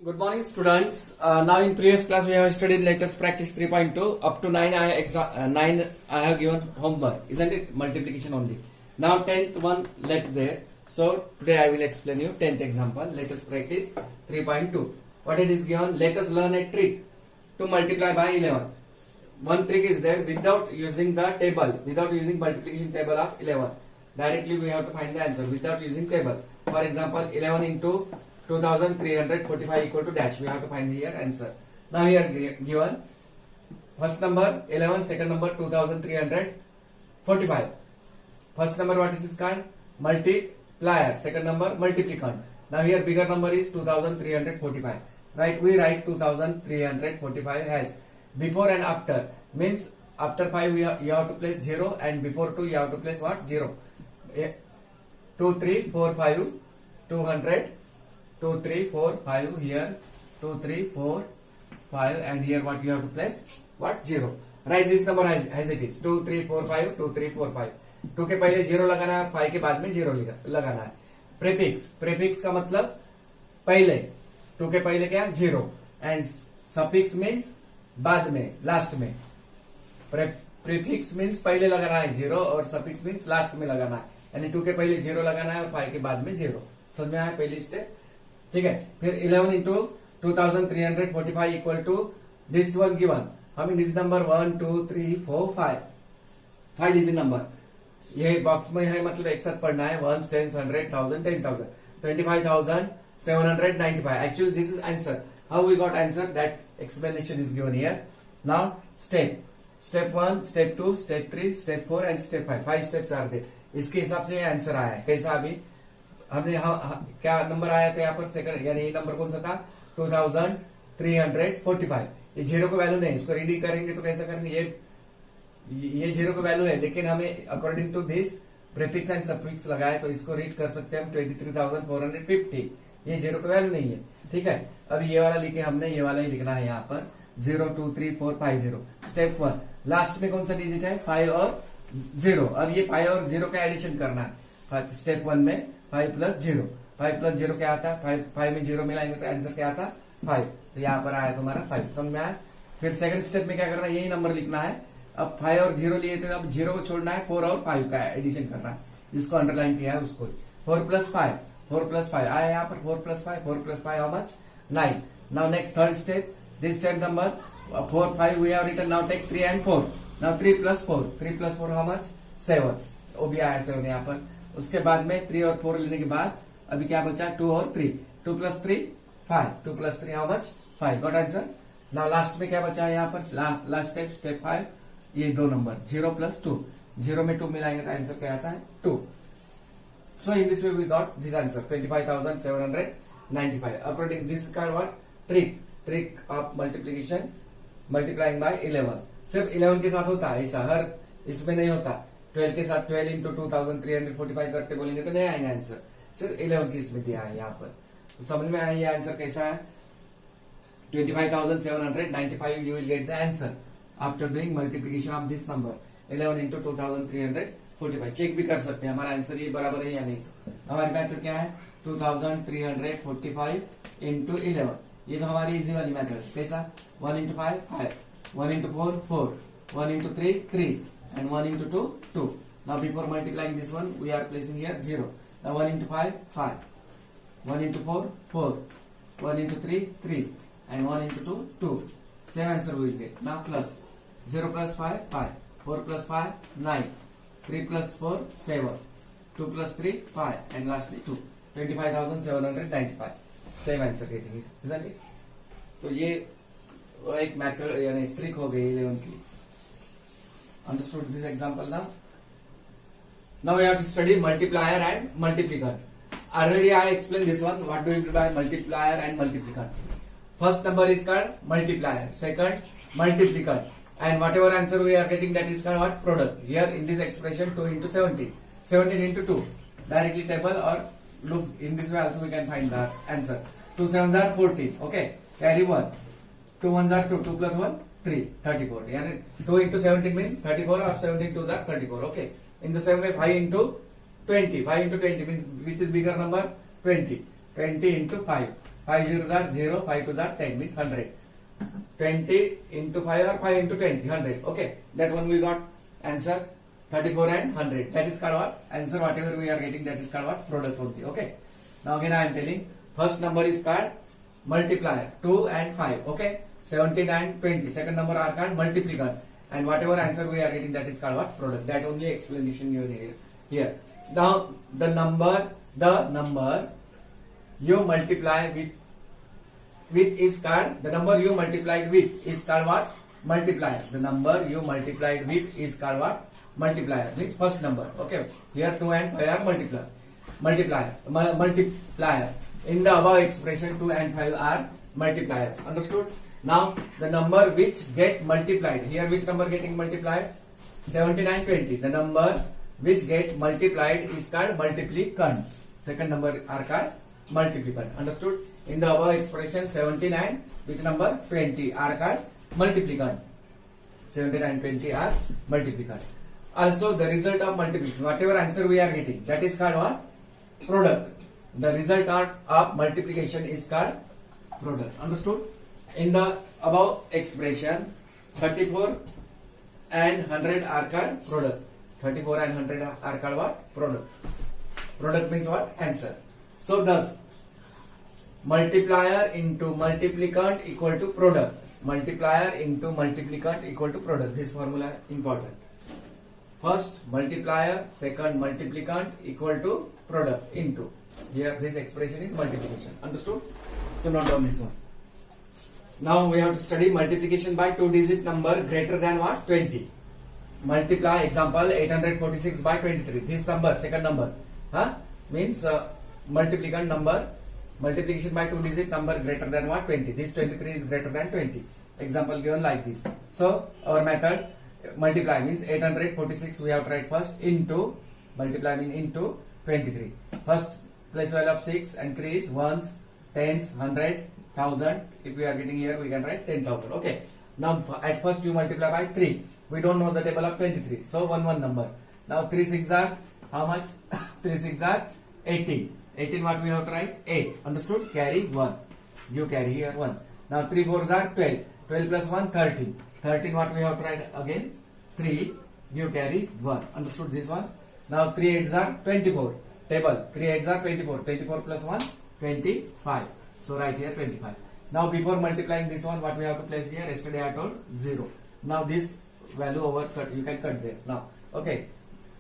Good morning, students. Now in previous class we have studied latest practice 3.2 up to 9 I have given homework, isn't it? Multiplication only. Now 10th one left there. So today I will explain you 10th example. Latest practice 3.2. What it is given? Let us learn a trick to multiply by 11. One trick is there without using the table, without using multiplication table of 11. Directly we have to find the answer without using table. For example, 11 into 2345 equal to dash. We have to find here answer. Now here given first number 11, second number 2345. First number what it is called? Multiplier. Second number multiplicand. Now here bigger number is 2345. Right? We write 2345 as before and after. Means after 5 you have to place 0 and before 2 you have to place what? 0. 2, 3, 4, 5, 200. 2, 3, 4, 5 here, 2, 3, 4, 5 and here what you have to place? What? 0. Write this number as it is. 2, 3, 4, 5, 2, 3, 4, 5. 2 के पहले 0 लगाना है, 5 के बाद में 0 लगाना है. Prefix, prefix का मतलब पहले, 2 के पहले क्या? 0 एंड सफिक्स मीन्स बाद में, लास्ट में. प्रीफिक्स मीन्स पहले लगाना है 0 और सफिक्स मीन्स लास्ट में लगाना है. यानी 2 के पहले 0 लगाना है और 5 के बाद में 0. समझ में आया पहली स्टेप? ठीक है. फिर 11 into 2345 equal to this one given. हमें डिजिट नंबर 1 2 3 4 5 डिजिट नंबर ये बॉक्स में है, मतलब एक साथ पढ़ना है. 1 10 100 1000 10,000 25,795. Actually this is answer. How we got answer? That explanation is given here. Now step 1, step 2, step 3, step 4 and step 5. 5 steps are there. इसके हिसाब से आंसर आया है. कैसा? अभी हमने क्या नंबर आया था यहाँ पर? सेकंड, यानी ये नंबर कौन सा था? 2345. ये 0 का वैल्यू नहीं, इसको रीडिंग करेंगे तो कैसा करेंगे? ये 0 का वैल्यू है, लेकिन हमें according to this prefix and suffix लगाए तो इसको रीड कर सकते हैं हम 23,450. ये 0 का वैल्यू नहीं है. ठीक है. अब ये वाला लिखे हमने, ये वाला ही लिखना है यहाँ पर 0 2 3 4 5 0. स्टेप 1 लास्ट में कौन सा डिजिट है? 5 और 0. अब ये 5 और 0 का एडिशन करना है. स्टेप 1 में 5 प्लस 0. 5 प्लस 0 क्या आता है? 5 में 0 मिलाएंगे तो आंसर क्या आता? 5. तो यहाँ पर आया तुम्हारा 5. समझ में आया? फिर सेकंड स्टेप में क्या करना है? यही नंबर लिखना है. अब 5 और 0 लिए थे, अब 0 को छोड़ना है, 4 और 5 का एडिशन करना है. जिसको अंडरलाइन किया है उसको 4 प्लस 5 आया यहाँ पर. 4 plus 5 how much? 9. Now next third step, this same number 4 5 we have written. Now take 3 and 4. Now 3 plus 4 how much? 7. वो भी आया 7 यहाँ पर. उसके बाद में 3 और 4 लेने के बाद अभी क्या बचा? 2 और 3. 2 plus 3 5. 2 plus 3 how much? 5. Got answer. Now last में क्या बचा है यहाँ पर? Last step, step 5. ये दो नंबर 0 प्लस 2. 0 में 2 मिलाएंगे तो आंसर क्या आता है? 2. So in this way we got this answer 25,795. According this का what? Trick of multiplication, multiplying by 11. सिर्फ 11 के साथ होता है ऐसा, हर इसमें नहीं होता. 12 के साथ 12 इंटू 2345 करते बोलेंगे तो नहीं आएगा आंसर. सिर्फ 11 की इसमें दिया है यहाँ पर. तो समझ में आया ये आंसर कैसा है? 25,795 you will get the answer after doing multiplication of this number 11 into 2345. Check भी कर सकते हैं हमारा आंसर ये बराबर है या नहीं. तो हमारी मेथड क्या है? 2345 इंटू 11. ये तो हमारी इजी वाली मेथड. कैसा? 1 into 5 5, 1 into 4 4, 1 into 3 3 and 1 into 2 2. Now before multiplying this one we are placing here 0. Now 1 into 5 5, 1 into 4 4, 1 into 3 3 and 1 into 2 2. Same answer we will get. Now plus 0 plus 5 5, 4 plus 5 9, 3 plus 4 7, 2 plus 3 5 and lastly 2. 25,795. Same answer getting is, isn't it? तो ये एक method यानी trick हो गई 11 की. Understood this example now? Now we have to study multiplier and multiplicand. Already I explained this one. What do you mean by multiplier and multiplicand? First number is called multiplier. Second, multiplicand. And whatever answer we are getting, that is called what? Product. Here in this expression 2 into 17. 17 into 2. Directly table or look in this way also we can find the answer. 2 7s are 14. Okay. Carry 1. 2 1s are 2. 2 plus 1. 3 34. यानी 2 into 17 means 34 or 17 2s are 34. Okay. In the same way 5 into 20 means which is bigger number? 20. 20 into 5. 5 zeros are 0, 5 twos are 10, means 100. 20 into 5 or 5 into 20, 100. Okay, that one we got answer 34 and 100. That is called what? Answer whatever we are getting, that is called what? Product only. Okay. Now again I am telling, first number is called multiplier, 2 and 5. Okay, 17 and 20. Second number are called multiplicand. And whatever answer we are getting, that is called what? Product. That only explanation you need here. Now the number you multiply with is called, the number you multiplied with is called what? Multiplier. The number you multiplied with is called what? Multiplier. Means first number. Okay. Here 2 and 5 are multiplier. In the above expression, 2 and 5 are multipliers. Understood? Now the number which get multiplied. Here which number getting multiplied? 17 and 20. The number which get multiplied is called multiplicand. Second number are called multiplicand. Understood? In the above expression, 17 and which number? 20 are called multiplicand. 17 and 20 are multiplicand. Also the result of multiplication, whatever answer we are getting, that is called what? Product. The result of multiplication is called product. Understood? In the above expression, 34 and 100 are called product. 34 and 100 are called what? Product. Product means what? Answer. So thus, multiplier into multiplicand equal to product. Multiplier into multiplicand equal to product. This formula important. First multiplier, second multiplicand equal to product into. Here this expression is multiplication. Understood? So note down this one. Now we have to study multiplication by 2-digit number greater than what? 20. Multiply, example, 846 by 23. This number, second number, means multiplicand number, multiplication by 2-digit number greater than what? 20. This 23 is greater than 20. Example given like this. So our method, multiply means 846 we have to write first, into, multiply means into 23. First place value of 6 and 3 is ones, tens, 100, 1000. If we are getting here, we can write 10,000. Okay. Now at first you multiply by 3. We don't know the table of 23. So 1 number. Now 3 6 are how much? 3 6 are 18. 18 what we have to write? 8. Understood? Carry 1. You carry here 1. Now 3 4s are 12. 12 plus 1 13. 13 what we have to write again? 3. You carry 1. Understood this one? Now 3 8s are 24. Table. 3 8s are 24. 24 plus 1 25. So write here 25. Now before multiplying this one, what we have to place here? Yesterday I told 0. Now this value over cut, you can cut there. Now okay.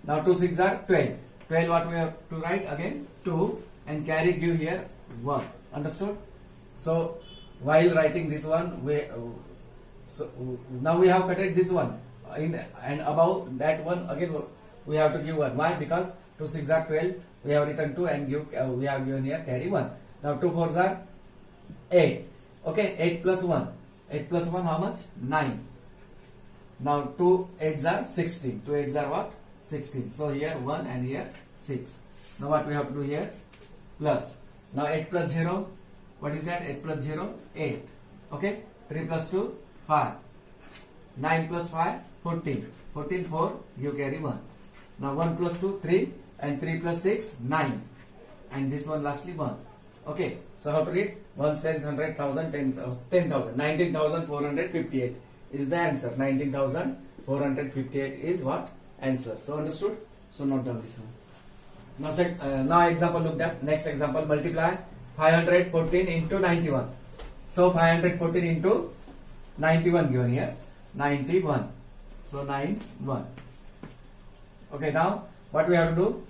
Now 2 6 are 12. 12 what we have to write again? 2 and carry give here 1. Understood? So while writing this one, now we have cutted this one and above that one again we have to give 1. Why? Because 2 6 are 12. We have written 2 and we have given here carry 1. Now 2 4s are 8. Okay, 8 plus 1. 8 plus 1 how much? 9. Now 2 8s are 16. 2 8s are what? 16. So here 1 and here 6. Now what we have to do here? Plus. Now 8 plus 0. What is that? 8 plus 0? 8. Okay. 3 plus 2? 5. 9 plus 5? 14. 14 4. You carry 1. Now 1 plus 2? 3. And 3 plus 6? 9. And this one lastly 1. Okay. So how to read? 1 tens, 100, 1000, 10,000. 19,458 is the answer. 19,458 is what? Answer. So understood? So note down this one. Now example looked at. Next example, multiply 514 into 91. So 514 into 91 given here. 91. So 91. Okay, now what we have to do?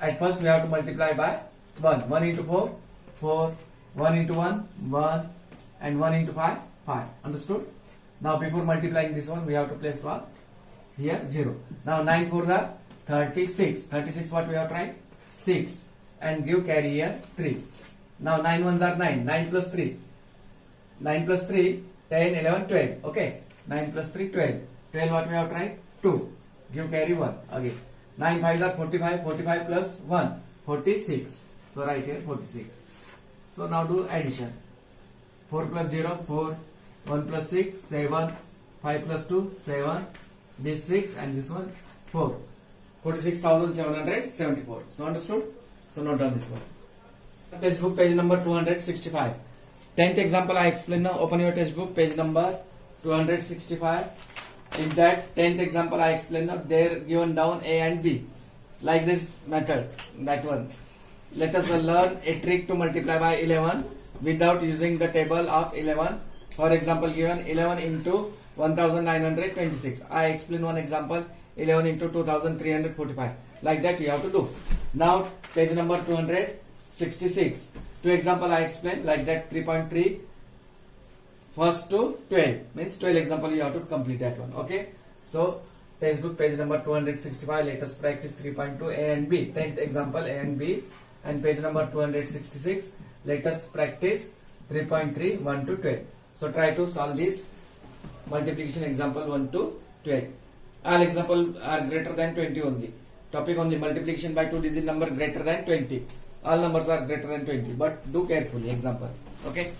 At first we have to multiply by 1. 1 into 4, 4. 1 into 1, 1. And 1 into 5, 5. Understood? Now before multiplying this one, we have to place what? Here 0. Now 9 4s are 36. 36 what we have to write? 6. And give carry here 3. Now 9 1s are 9. 9 plus 3. 9 plus 3, 10, 11, 12. Okay. 9 plus 3, 12. 12 what we have to write? 2. Give carry 1 again. 9 5s are 45. 45 plus 1, 46. So write here 46. So now do addition. 4 plus 0, 4. 1 plus 6, 7. 5 plus 2, 7. This 6 and this one 4. 46,774. So understood? So note down this one. Textbook page number 265. 10th example I explain now. Open your textbook page number 265. In that 10th example I explain now. They're given down A and B. Like this method. That one. Let us learn a trick to multiply by 11 without using the table of 11. For example, given 11 into 1926. I explain one example. 11 into 2345. Like that you have to do. Now page number 266. Two example I explain like that. 3.3 first to 12 means 12 example you have to complete that one. Okay. So textbook page number 265. Let us practice 3.2 A and B. 10th example A and B. And page number 266. Let us practice 3.3 1 to 12. So try to solve this multiplication example 1 to 12. All example are greater than 20 only. Topic only multiplication by 2-digit number greater than 20. All numbers are greater than 20. But do carefully example. Okay.